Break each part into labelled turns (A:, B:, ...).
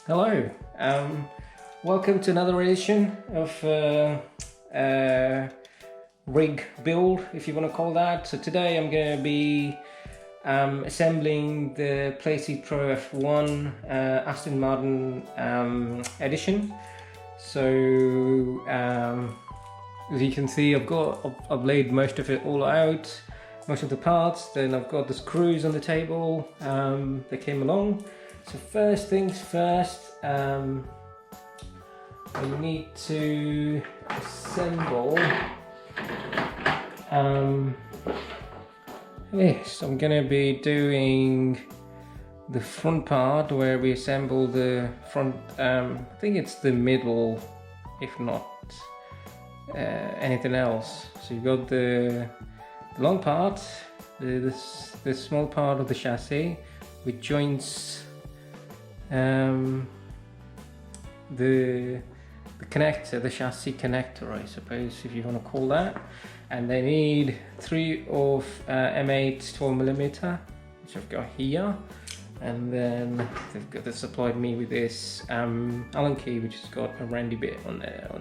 A: Hello, welcome to another edition of rig build, if you want to call that. So today I'm going to be assembling the Playseat Pro F1 Aston Martin edition. So as you can see, I've laid most of it all out, most of the parts. Then I've got the screws on the table that came along. So first things first, we need to assemble this. I'm going to be doing the front part where we assemble the front, I think it's the middle, if not anything else. So you've got the long part, the small part of the chassis with joints, the connector, the chassis connector, I suppose, if you want to call that. And they need 3 of M8 12mm, which I've got here. And then they've supplied me with this Allen key, which has got a roundy bit on there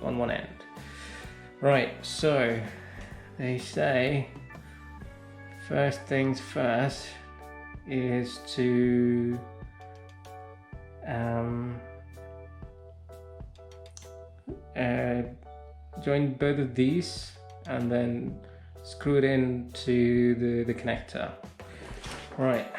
A: on one end. Right, so they say first things first is to join both of these and then screw it into the connector. Right.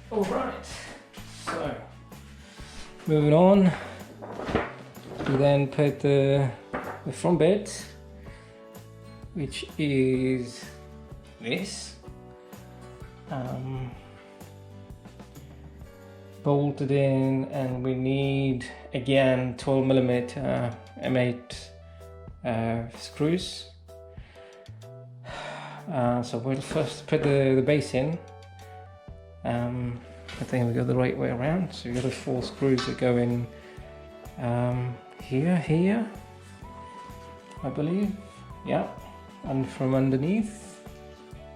A: Alright, so moving on, we then put the front bit, which is this, bolted in, and we need again 12mm M8 screws. So we'll first put the base in. I think we go the right way around. So we've got the 4 screws that go in here, I believe. Yeah, and from underneath,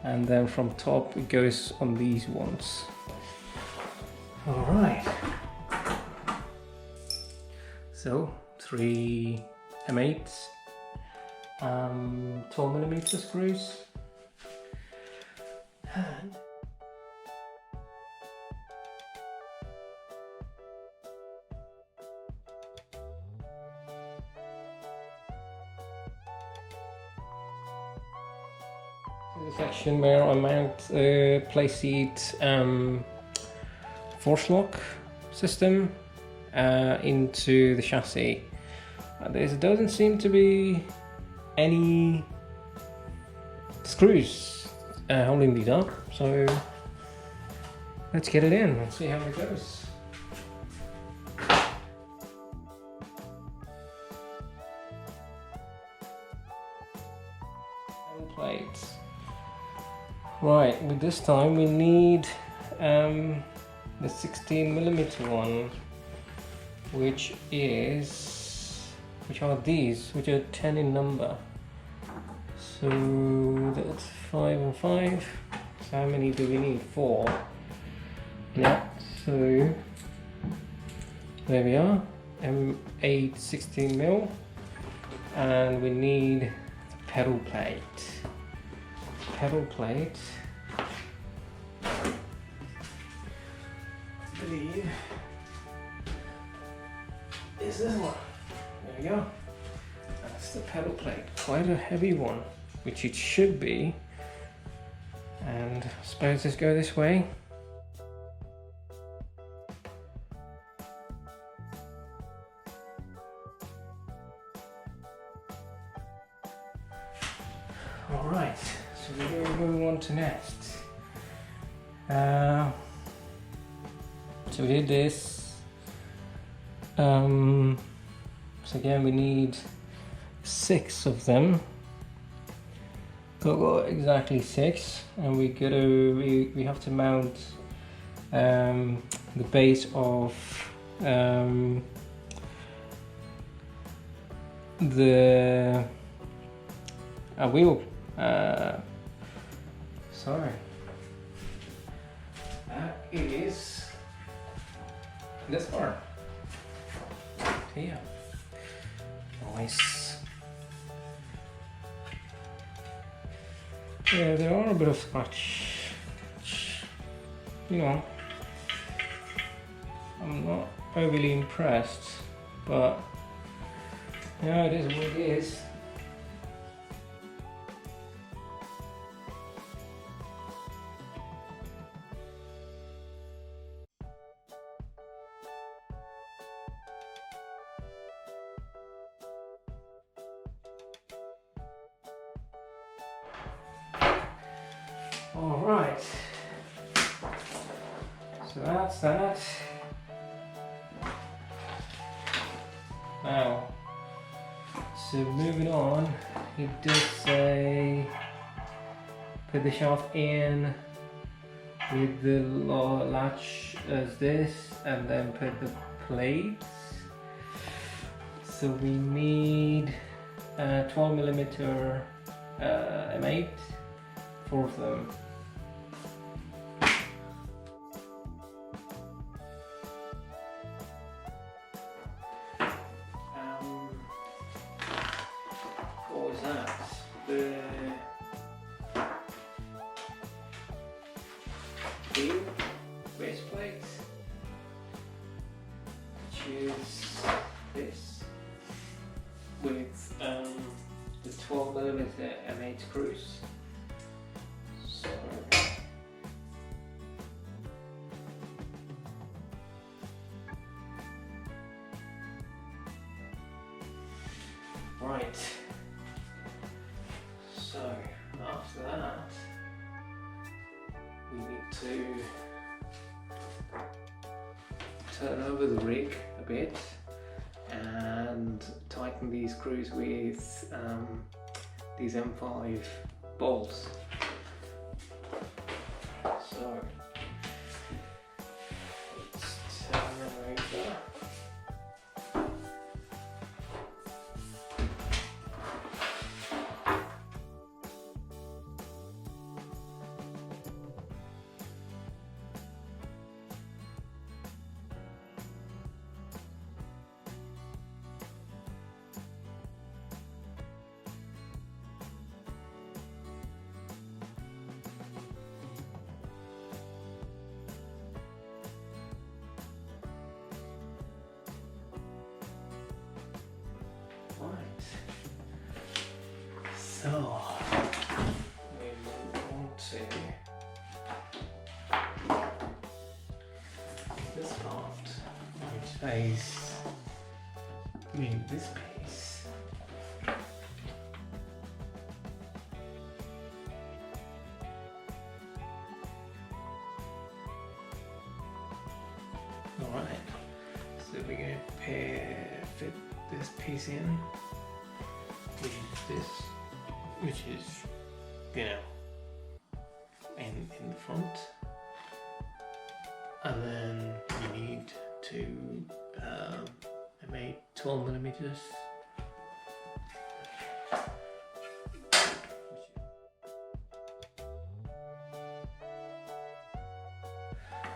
A: and then from top it goes on these ones. All right. So 3 M8 12mm screws. And the section where I mount a Playseat force lock system into the chassis. There doesn't seem to be any screws holding these up, so let's get it in and see how it goes. Plates. Right, with this time we need the 16mm one, which are these, which are 10 in number. So that's 5 and 5. So how many do we need? 4. Yeah, so there we are, M8 16mm, and we need pedal plate. Pedal plate, I believe, is this one. There we go. That's the pedal plate. Quite a heavy one, which it should be. And I suppose let's go this way. All right. So we're moving on to next. So we did this. So again, we need 6 of them. got exactly 6, and we have to mount the base of the wheel. Sorry, that is this part here. Nice. Yeah, there are a bit of scratch. You know, I'm not overly impressed, but yeah, it is what it is. All right, so that's that. Now, so moving on, it does say put the shaft in with the latch as this, and then put the plates. So we need 12mm M8, 4 of them. What was that? The wheel base plate, which is this, with the 12mm M8 screws. So right. So after that, we need to turn over the rig a bit and tighten these screws with these M5 bolts. So let's turn them over. Right, so we move on to this part, which is this piece. Alright, so we're going to fit this piece in with this, which is, you know, in the front, and then you need to make 12mm.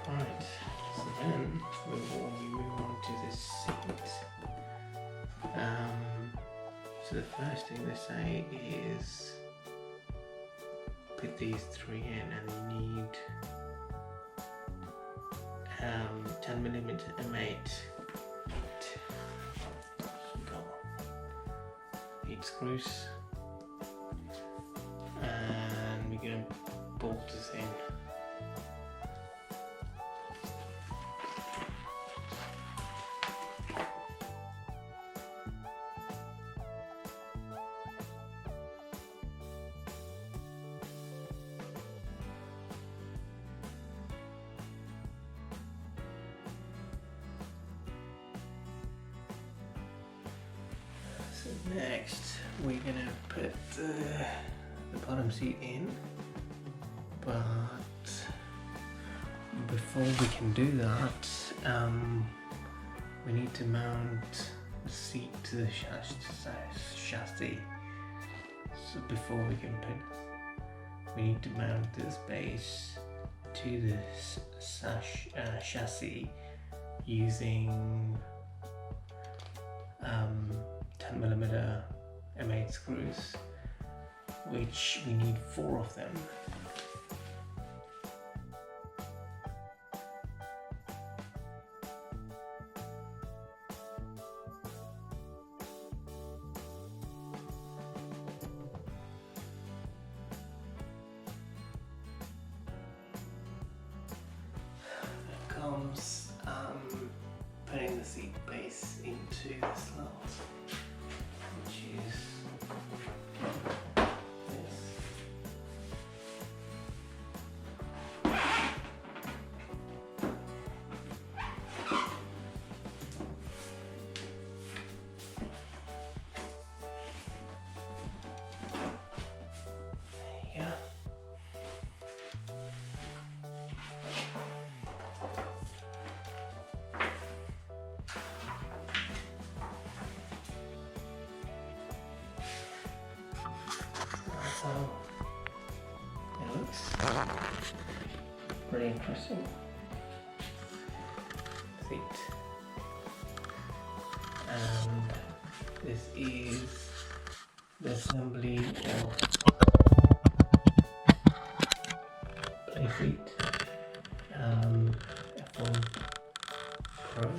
A: Right, so then we move on to this seat. So the first thing they say is put these 3 in, and you need 10mm M8. Got 8 screws, and we're going to bolt this in. So next we're gonna put the the bottom seat in, but before we can do that, we need to mount the seat to the chassis. So before we can we need to mount this base to the chassis using 10mm M8 screws, which we need 4 of them. Comes putting the seat base into the slot, which is this. There you go. So it looks pretty interesting. Seat. And this is the assembly of Playseat F1 Pro.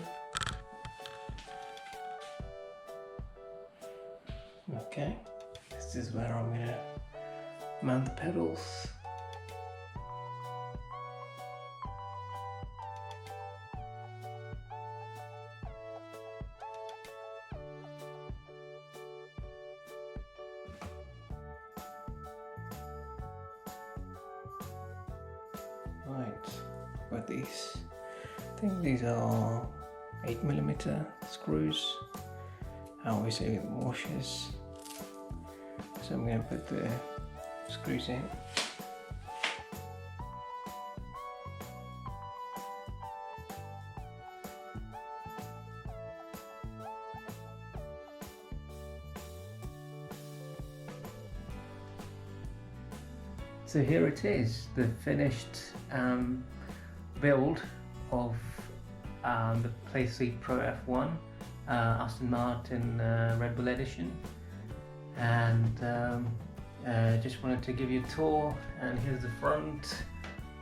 A: Okay, this is where I'm gonna mount the pedals. Right, got these. I think these are 8mm screws. Obviously with washers. So I'm going to put the screws in. So here it is, the finished build of the Playseat Pro F1 Aston Martin Red Bull Edition, and just wanted to give you a tour. And here's the front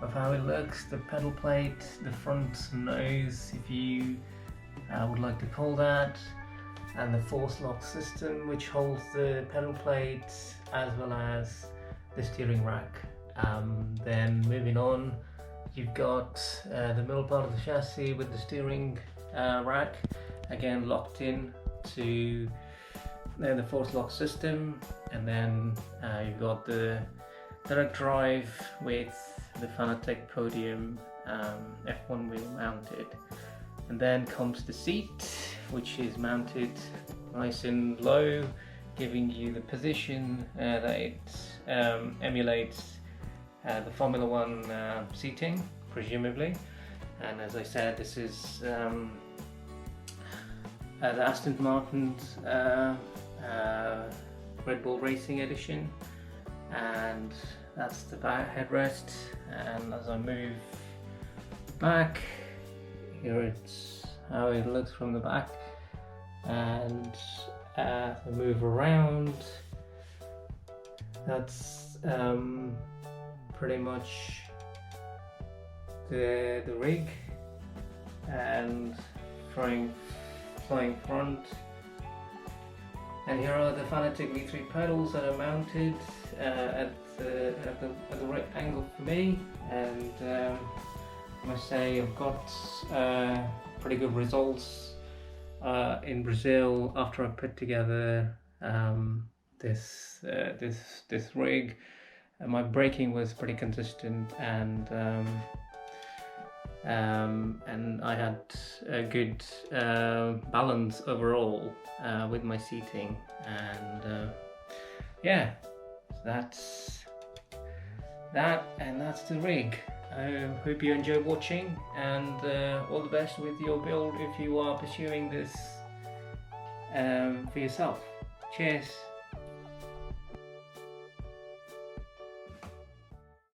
A: of how it looks, the pedal plate, the front nose if you would like to call that, and the force lock system which holds the pedal plate as well as the steering rack. Then moving on, you've got the middle part of the chassis with the steering rack, again locked in to the force lock system, and then you've got the direct drive with the Fanatec Podium F1 wheel mounted, and then comes the seat, which is mounted nice and low, giving you the position that it emulates the Formula 1 seating, presumably. And as I said, this is the Aston Martin's Red Bull Racing Edition, and that's the back headrest. And as I move back, here it's how it looks from the back, and as I move around, that's pretty much the rig, and flying front. And here are the Fanatec V3 pedals that are mounted at the right angle for me, and I must say I've got pretty good results in Brazil after I put together this rig. My braking was pretty consistent, and I had a good balance overall with my seating, and yeah, So that's that, and that's the rig. I hope you enjoy watching, and all the best with your build if you are pursuing this for yourself. Cheers.